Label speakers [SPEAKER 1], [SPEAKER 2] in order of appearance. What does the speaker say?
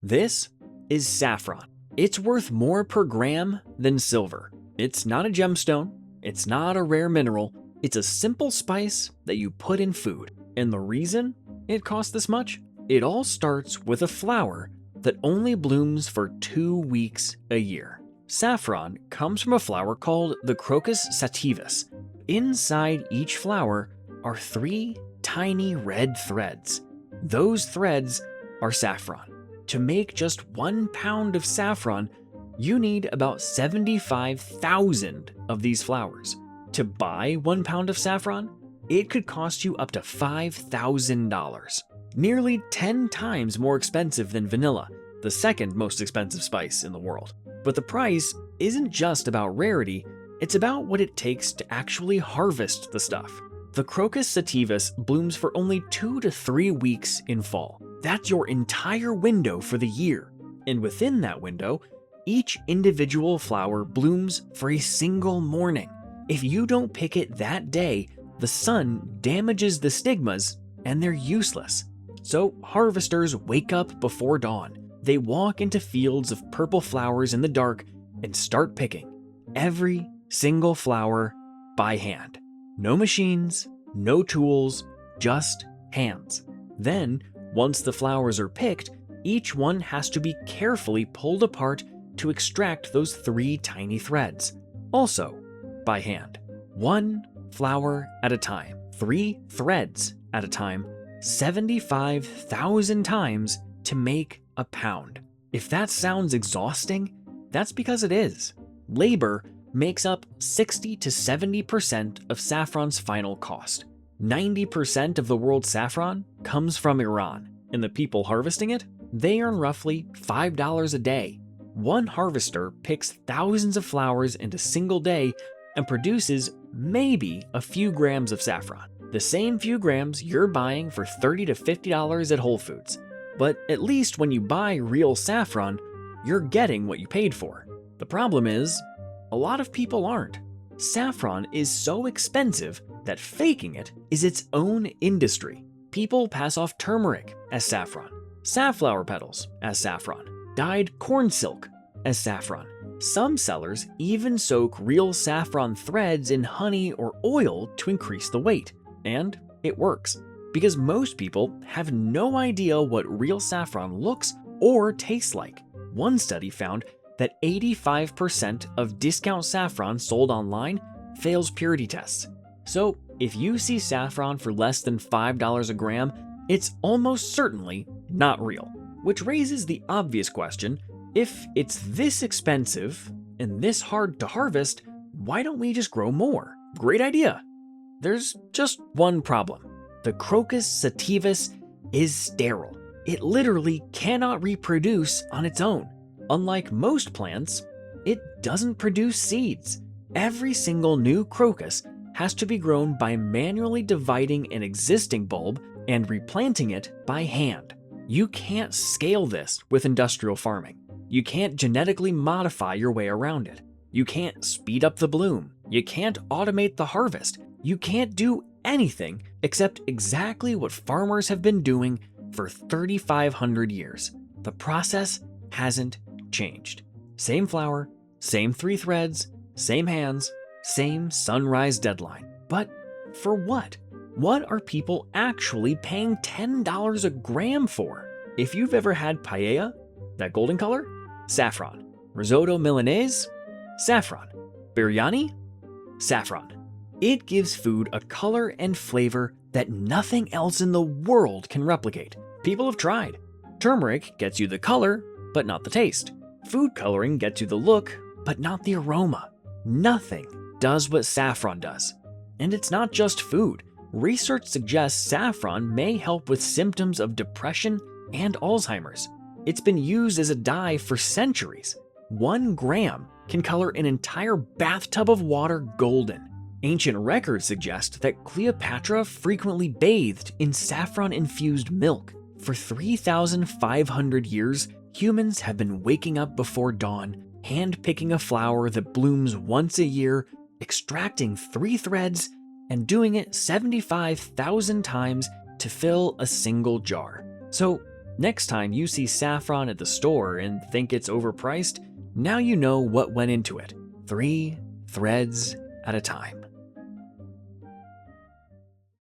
[SPEAKER 1] This is saffron. It's worth more per gram than silver. It's not a gemstone, it's not a rare mineral, it's a simple spice that you put in food. And the reason it costs this much? It all starts with a flower that only blooms for 2 weeks a year. Saffron comes from a flower called the Crocus sativus. Inside each flower are 3 tiny red threads. Those threads are saffron. To make just 1 pound of saffron, you need about 75,000 of these flowers. To buy 1 pound of saffron, it could cost you up to $5,000. Nearly 10 times more expensive than vanilla, the second most expensive spice in the world. But the price isn't just about rarity, it's about what it takes to actually harvest the stuff. The Crocus sativus blooms for only 2 to 3 weeks in fall. That's your entire window for the year. And within that window, each individual flower blooms for a single morning. If you don't pick it that day, the sun damages the stigmas and they're useless. So harvesters wake up before dawn. They walk into fields of purple flowers in the dark and start picking every single flower by hand. No machines, no tools, just hands. Then, once the flowers are picked, each one has to be carefully pulled apart to extract those 3 tiny threads. Also, by hand. 1 flower at a time, 3 threads at a time, 75,000 times to make a pound. If that sounds exhausting, that's because it is. Labor makes up 60 to 70% of saffron's final cost. 90% of the world's saffron comes from Iran, and the people harvesting it, they earn roughly $5 a day. One harvester picks thousands of flowers in a single day and produces maybe a few grams of saffron. The same few grams you're buying for $30 to $50 at Whole Foods. But at least when you buy real saffron, you're getting what you paid for. The problem is, a lot of people aren't. Saffron is so expensive that faking it is its own industry. People pass off turmeric as saffron, safflower petals as saffron, dyed corn silk as saffron. Some sellers even soak real saffron threads in honey or oil to increase the weight. And it works, because most people have no idea what real saffron looks or tastes like. One study found that 85% of discount saffron sold online fails purity tests. So if you see saffron for less than $5 a gram, it's almost certainly not real. Which raises the obvious question, if it's this expensive and this hard to harvest, why don't we just grow more? Great idea. There's just one problem. The Crocus sativus is sterile. It literally cannot reproduce on its own. Unlike most plants, it doesn't produce seeds. Every single new crocus has to be grown by manually dividing an existing bulb and replanting it by hand. You can't scale this with industrial farming. You can't genetically modify your way around it. You can't speed up the bloom. You can't automate the harvest. You can't do anything except exactly what farmers have been doing for 3,500 years. The process hasn't changed. Same flower, same 3 threads, same hands, same sunrise deadline. But for what? What are people actually paying $10 a gram for? If you've ever had paella, that golden color, saffron. Risotto Milanese, saffron. Biryani, saffron. It gives food a color and flavor that nothing else in the world can replicate. People have tried. Turmeric gets you the color, but not the taste. Food coloring gets you the look, but not the aroma. Nothing does what saffron does. And it's not just food. Research suggests saffron may help with symptoms of depression and Alzheimer's. It's been used as a dye for centuries. 1 gram can color an entire bathtub of water golden. Ancient records suggest that Cleopatra frequently bathed in saffron-infused milk. For 3,500 years, humans have been waking up before dawn, hand-picking a flower that blooms once a year, extracting 3 threads, and doing it 75,000 times to fill a single jar. So Next time you see saffron at the store and think it's overpriced, now you know what went into it, 3 threads at a time.